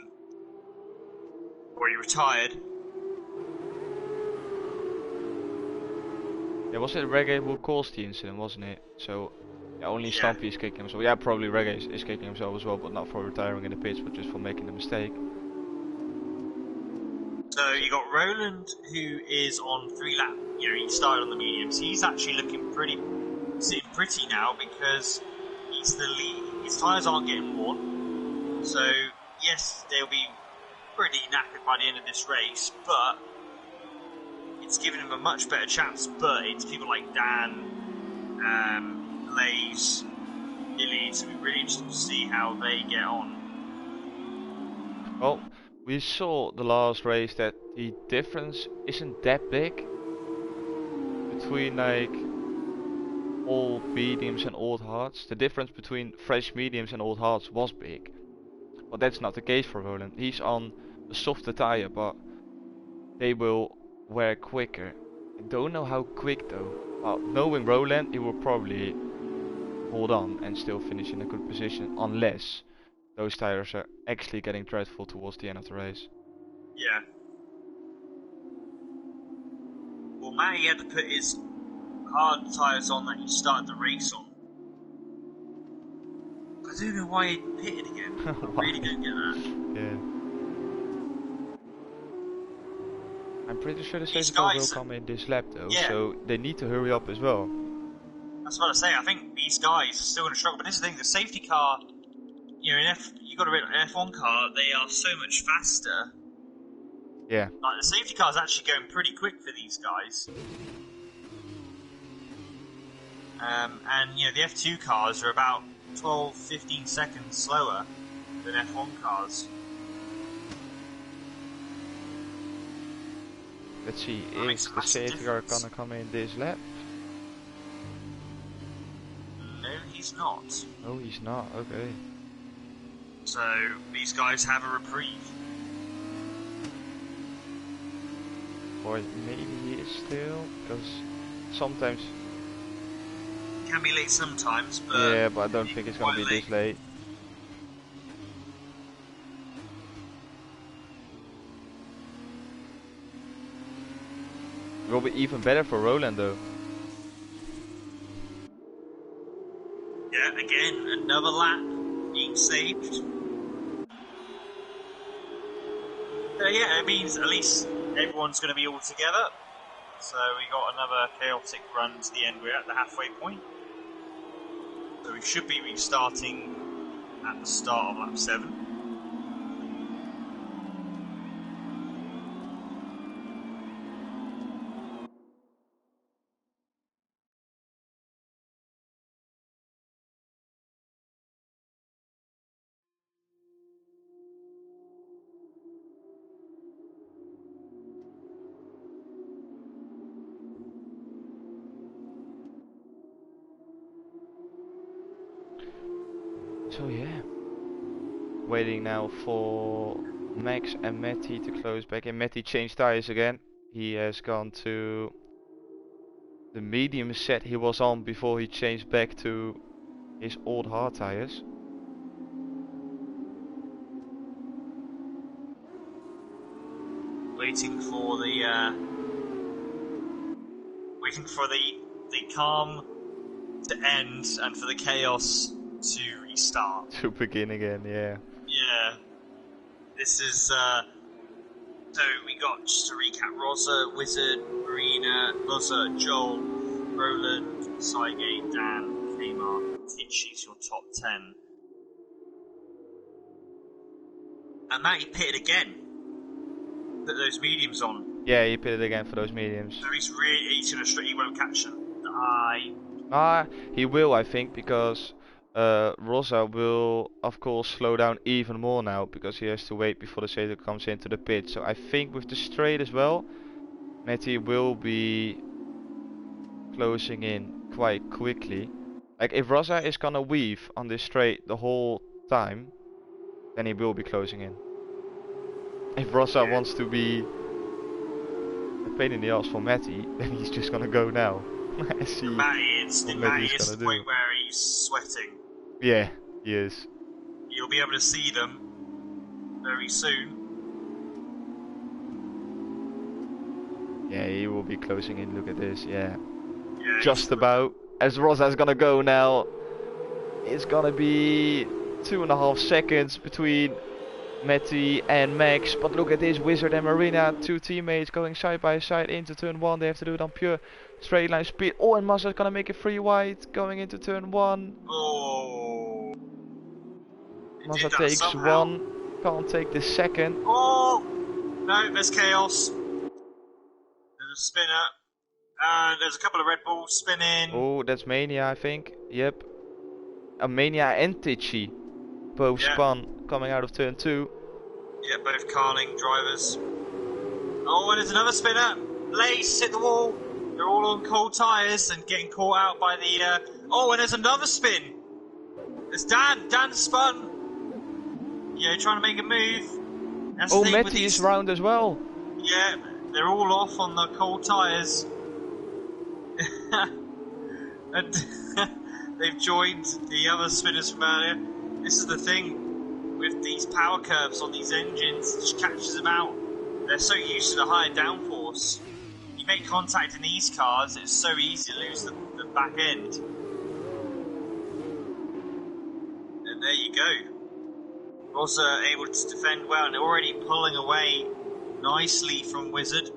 or he retired. Yeah, was it Reggae who caused the incident, wasn't it? So yeah, only Yeah. Stumpy is kicking himself. Yeah, probably Reggae is kicking himself as well, but not for retiring in the pits, but just for making the mistake. So you got Roland, who is on 3 lap. You know, he started on the mediums. He's actually looking sitting pretty now because he's the lead. His tyres aren't getting worn. So yes, they'll be pretty knackered by the end of this race, but it's given him a much better chance. But it's people like Dan, Lays, Illy, so we're really interested to see how they get on. Well, we saw the last race that the difference isn't that big between like old mediums and old hards. The difference between fresh mediums and old hards was big, but that's not the case for Roland. He's on a softer tire, but they will wear quicker. I don't know how quick though. Well, knowing Roland, he will probably hold on and still finish in a good position, unless those tires are actually getting dreadful towards the end of the race. Yeah. Well, Matty had to put his hard tyres on that he started the race on. I don't know why he pitted again. I really don't get that. Yeah. I'm pretty sure the These safety car will guys- come in this lap though, Yeah. so they need to hurry up as well. That's what I say. I think these guys are still going to struggle. But this is the thing: the safety car, you know, you got to realize an F1 car, they are so much faster. Yeah. Like the safety car is actually going pretty quick for these guys. And you know, the F2 cars are about 12-15 seconds slower than F1 cars. Let's see, That makes is a the massive safety car difference. gonna come in this lap? No, he's not. No, he's not, okay. So these guys have a reprieve. Or maybe he is still, because sometimes... Can be late sometimes, but yeah, but I don't think it's gonna be quite this late. It will be even better for Roland though. Yeah, again, another lap being saved. Yeah, it means at least everyone's going to be all together. So we got another chaotic run to the end. We're at the halfway point. So we should be restarting at the start of lap 7. So yeah, waiting now for Max and Matty to close back in. Matty changed tires again. He has gone to the medium set he was on before he changed back to his old hard tires. Waiting for the calm to end and for the chaos to restart. To begin again, yeah. Yeah. This is, so we got, just to recap, Rosa, Wizard, Marina, Rosa, Joel, Roland, Saigate, Dan, Kmart, Titchy's your top 10. And Matty pitted again. Put those mediums on. Yeah, he pitted again for those mediums. So he's gonna he won't catch them. He will, I think, because Rosa will, of course, slow down even more now because he has to wait before the safety comes into the pit. So I think with the straight as well, Matty will be closing in quite quickly. Like if Rosa is gonna weave on this straight the whole time, then he will be closing in. If Rosa Yeah. wants to be a pain in the ass for Matty, then he's just gonna go now. I For see Matty, it's what in Matty Matty. is It's gonna the do. point where he's sweating. Yeah, he is. You'll be able to see them very soon. Yeah, he will be closing in. Look at this. Yeah, Yeah, just about. As Rosa's gonna go now, it's gonna be 2.5 seconds between Matty and Max. But look at this, Wizard and Marina, two teammates going side by side into turn 1. They have to do it on pure straight line speed. Oh, and Mazda's gonna make it free wide going into turn 1. Oh, he Mazda did that takes somehow. 1, can't take the second. Oh, no, there's chaos. There's a spinner. And there's a couple of Red Bulls spinning. Oh, that's Mania, I think. Yep. A Mania and Tichy both Yeah, spun coming out of turn 2. yeah, both Carling drivers. Oh, and there's another spinner. Lace hit the wall. They're all on cold tyres and getting caught out by the. Oh, and there's another spin. There's Dan. Dan spun. Yeah, trying to make a move. That's Oh, the thing with Matty these. is round as well. Yeah, they're all off on the cold tyres. And they've joined the other spinners from earlier. This is the thing with these power curves on these engines, it just catches them out. They're so used to the higher downforce. You make contact in these cars, it's so easy to lose the back end. And there you go. Also able to defend well, and they're already pulling away nicely from Wizard.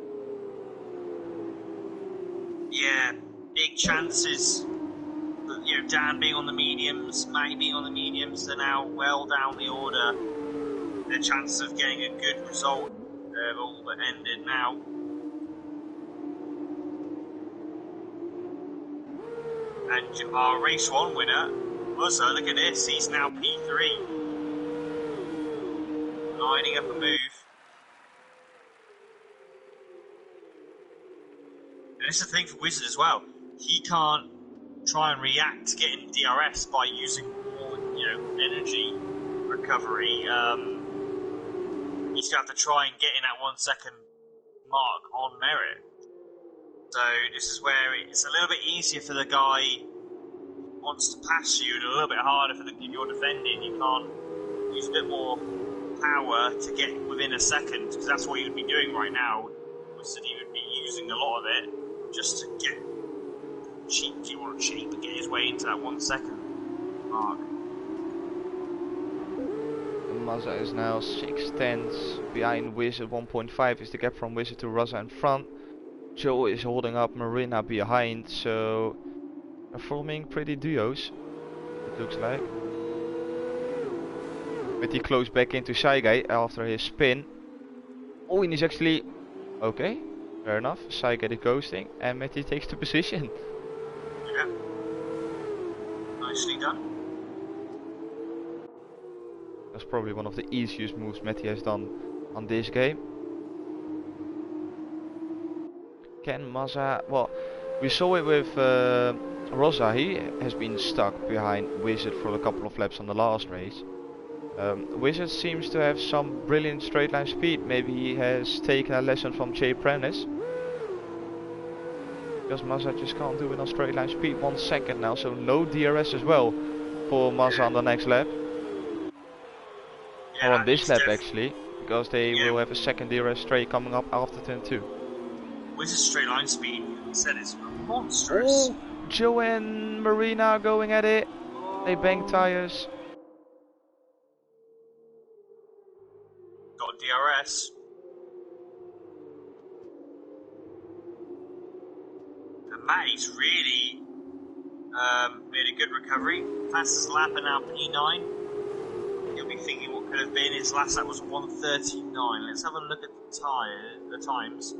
Yeah, big chances. But, you know, Dan being on the mediums, Matty being on the mediums, they're now well down the order. Their chances of getting a good result have all but ended now. And our race 1 winner, Buzzer, look at this, he's now P3. Lining up a move. And it's the thing for Wizard as well. He can't try and react to getting DRS by using more, energy recovery. He's going to have to try and get in that 1 second mark on merit. So this is where it's a little bit easier for the guy who wants to pass you, and a little bit harder for if you're defending. You can't use a bit more power to get within a second, because that's what he would be doing right now. Wizard, he would be using a lot of it just to get cheap, and get his way into that 1 second mark. Mazda is now 6 tenths behind Wizard. 1.5 is the gap from Wizard to Raza in front. Joe is holding up Marina behind, so they're forming pretty duos, it looks like. But he close back into Shy Guy after his spin. Oh, and he's actually... Okay, fair enough. Shy Guy is ghosting, and Matty takes the position. Yeah. Nicely done. That's probably one of the easiest moves Matty has done on this game. Can Mazda... Well, we saw it with Rosa. He has been stuck behind Wizard for a couple of laps on the last race. Wizard seems to have some brilliant straight line speed. Maybe he has taken a lesson from Jay Prentice. Because Mazda just can't do it on straight line speed. 1 second now, so low DRS as well for Mazda on the next lap. Yeah, Or on this lap def- actually, because they will have a second DRS straight coming up after turn 2. Wizard's straight line speed, he said, is monstrous. Oh, Joe and Marina going at it. They bang tires. Got DRS. And Matty's really made a good recovery. Fastest lap and now P9. You'll be thinking what could have been. His last lap was 1:39. Let's have a look at the times.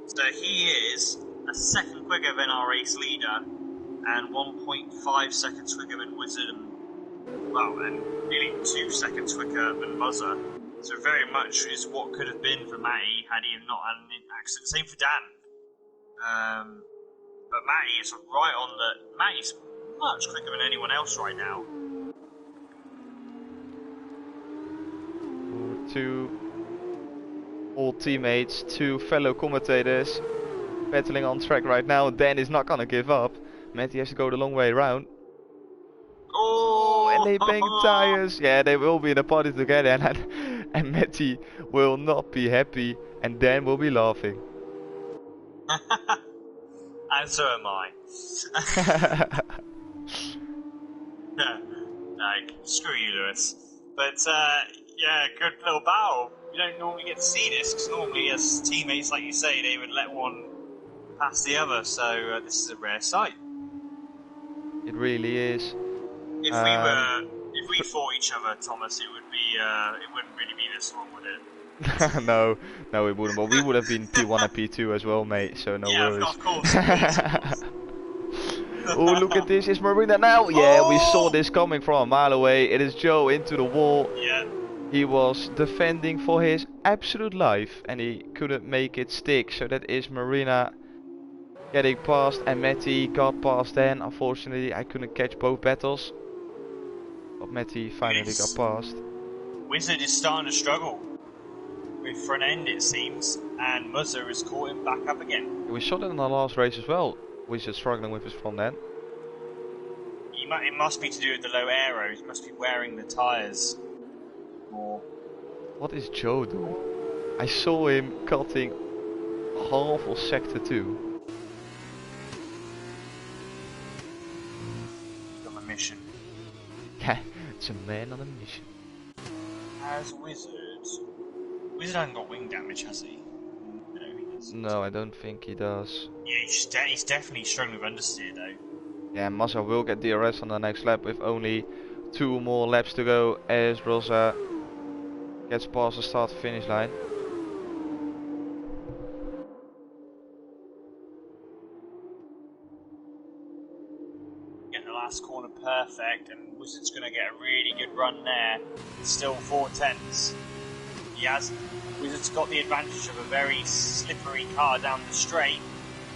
So he is a second quicker than our race leader and 1.5 seconds quicker than Wizard and nearly 2 seconds quicker than Buzzer. So very much is what could have been for Matty had he not had an accident. Same for Dan. But Matty is right on the... Matty's much quicker than anyone else right now. Two old teammates, two fellow commentators battling on track right now. Dan is not gonna give up. Matty has to go the long way around. Oh, and they bang tires. Yeah, they will be in a party together, and Matty will not be happy, and Dan will be laughing. And so am I. Like, screw you, Lewis. But, yeah, good little battle. You don't normally get to see this, because normally as teammates, like you say, they would let one pass the other, so this is a rare sight. It really is. If we fought each other, Thomas, it wouldn't really be this one, would it? No, it wouldn't. But we would have been P1 and P2 as well, mate. So no worries. Yeah, of course. Oh, look at this! It's Marina now. Yeah, we saw this coming from a mile away. It is Joe into the wall. Yeah. He was defending for his absolute life, and he couldn't make it stick. So that is Marina getting past, and Matty got past. Then, unfortunately, I couldn't catch both battles. But Matty finally got past. Wizard is starting to struggle with front end, it seems, and Muzzer has caught him back up again. We saw that in the last race as well. Wizard struggling with his front end. It must be to do with the low aeros. He must be wearing the tyres more. What is Joe doing? I saw him cutting half of sector 2. He's on a mission. Yeah, it's a man on a mission. Has Wizard hasn't got wing damage, has he? No, he doesn't. No, I don't think he does. Yeah, he's definitely struggling with understeer though. Yeah, Massa will get DRS on the next lap with only 2 more laps to go as Rosa gets past the start finish line. Get the last corner perfect, and Wizard's going to get a really good run there. Still 4/10. Wizard's got the advantage of a very slippery car down the straight,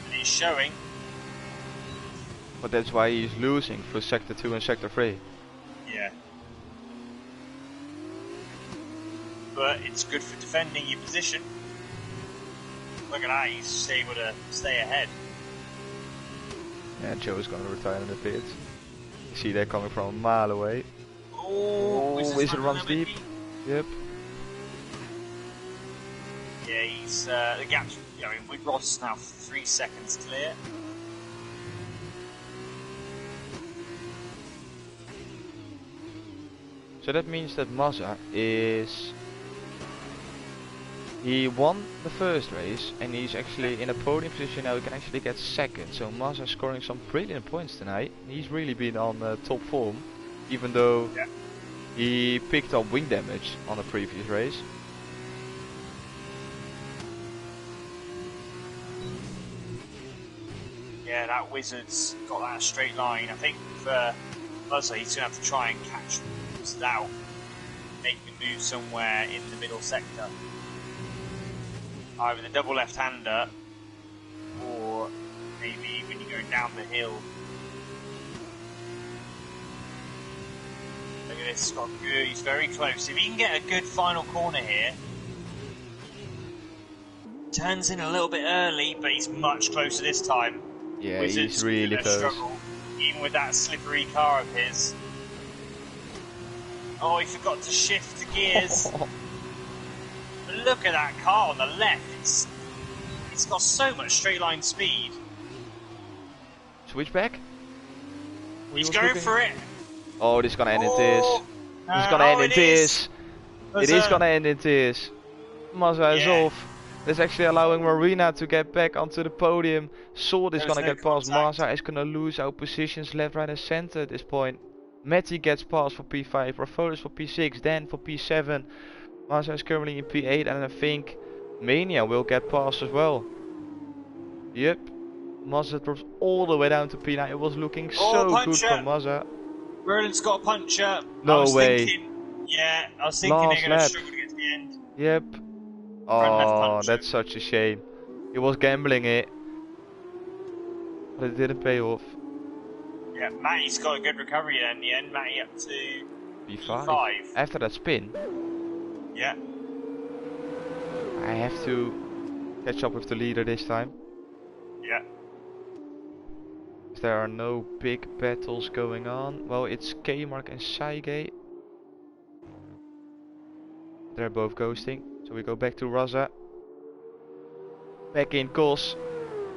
and it's showing. But that's why he's losing for sector 2 and sector 3. Yeah. But it's good for defending your position. Look at that, he's able to stay ahead. Yeah, Joe's gonna retire in the pits. You see they're coming from a mile away. Oh, Wizard runs deep. Yep. Yeah, he's the gap's. I mean, with Ross now 3 seconds clear. So that means that Mazza is... He won the first race and he's actually in a podium position now. He can actually get second. So Mazza scoring some brilliant points tonight. He's really been on top form, even though he picked up wing damage on the previous race. Yeah, that Wizard's got that straight line. I think for Mazza, he's going to have to try and catch Wizard out, make him move somewhere in the middle sector. Either the double left-hander, or maybe when you go down the hill. Look at this, he's very close. If he can get a good final corner here, turns in a little bit early, but he's much closer this time. Yeah, Wizard's he's really close. Struggle, even with that slippery car of his. Oh, he forgot to shift the gears. But look at that car on the left. It's got so much straight line speed. Switchback? He's going for it. Oh, this is gonna end in tears. It's gonna end in tears. It is gonna end in tears. Mazza is off. That's actually allowing Marina to get back onto the podium. Sword is gonna get past Mazza. Is gonna lose our positions left, right, and center at this point. Matty gets past for P5, Rafolis for P6, Dan for P7. Mazza is currently in P8, and I think Mania will get past as well. Yep. Mazza drops all the way down to P9. It was looking so good from Mazza. Roland's got a puncher. No way. I was thinking Last they're going to lap. struggle to get to the end. Yep. Oh, that's such a shame. He was gambling it, but it didn't pay off. Yeah, Yeah, Matty's got a good recovery there in the end. Matty up to P5. P5. After that spin, Yeah. I have to catch up with the leader this time. Yeah. There are no big battles going on. Well, it's K-Mark and Saige. They're both ghosting. So we go back to Raza. Back in Kos.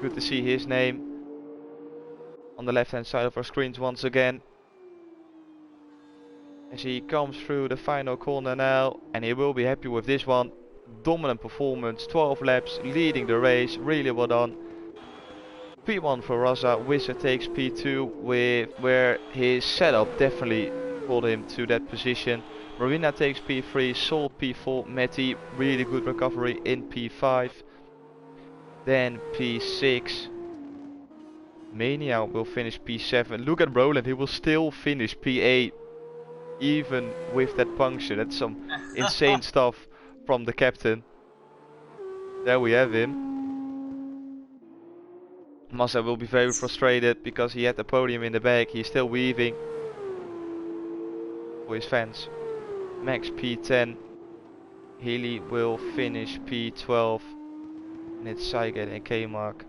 Good to see his name on the left hand side of our screens once again. As he comes through the final corner now, and he will be happy with this one. Dominant performance, 12 laps, leading the race, really well done. P1 for Raza, Wizard takes P2 with where his setup definitely pulled him to that position. Marina takes P3, Sol P4, Matty, really good recovery in P5. Then P6. Mania will finish P7. Look at Roland, he will still finish P8. Even with that puncture. That's some insane stuff from the captain. There we have him. Massa will be very frustrated because he had the podium in the bag. He's still weaving for his fans. Max P10. Healy will finish P12. And it's Saigate and K-Mark.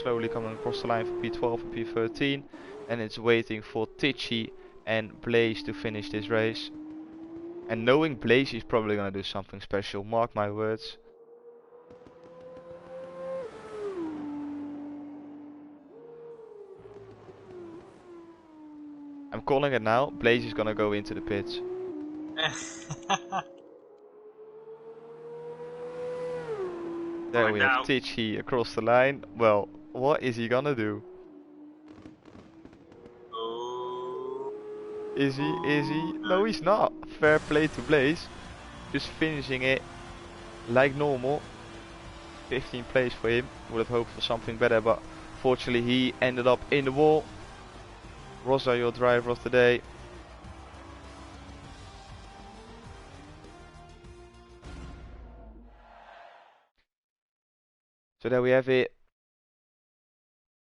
Slowly coming across the line for P12 and P13. And it's waiting for Tichy and Blaze to finish this race. And knowing Blaze, he's probably gonna do something special. Mark my words. I'm calling it now. Blaze is gonna go into the pits. There we have Tichy across the line. Well, what is he gonna do? Is he? Is he? No, he's not. Fair play to Blaze. Just finishing it like normal. 15th place for him. Would have hoped for something better, but fortunately he ended up in the wall. Rosa, your driver of the day. So there we have it.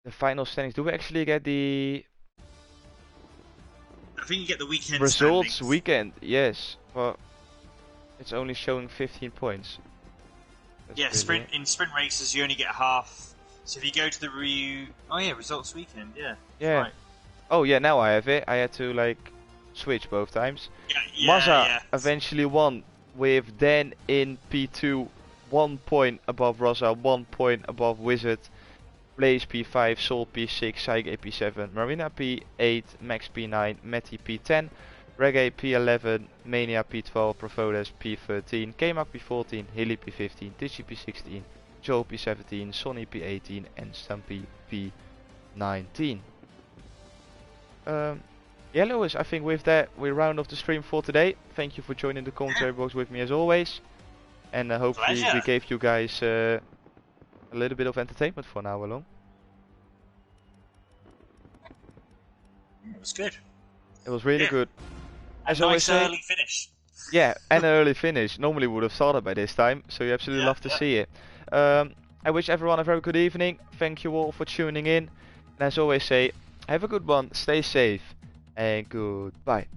The final standings. Do we actually get the I think you get the weekend results standings. weekend? Yes, but it's only showing 15 points. That's yeah, in sprint races you only get half. So if you go to the results weekend, yeah. Yeah. Right. Oh yeah, now I have it. I had to like switch both times. Mazza eventually won with Dan in P2, 1 point above Raza, 1 point above Wizard. Blaze P5, Sol P6, Saige P7, Marina P8, Max P9, Matty P10, Reggae P11, Mania P12, Profodes P13, K-Mac P14, Hilly P15, Tichy P16, Joe P17, Sonny P18 and Stumpy P19. Yeah, Lewis, I think with that we round off the stream for today. Thank you for joining the commentary box with me as always. And hopefully we gave you guys a little bit of entertainment for an hour long. It was good. It was really good. As always, say, early finish. Yeah, and an early finish. Normally we would have started by this time, so you absolutely love to see it. I wish everyone a very good evening. Thank you all for tuning in. And as always say, have a good one, stay safe, and goodbye.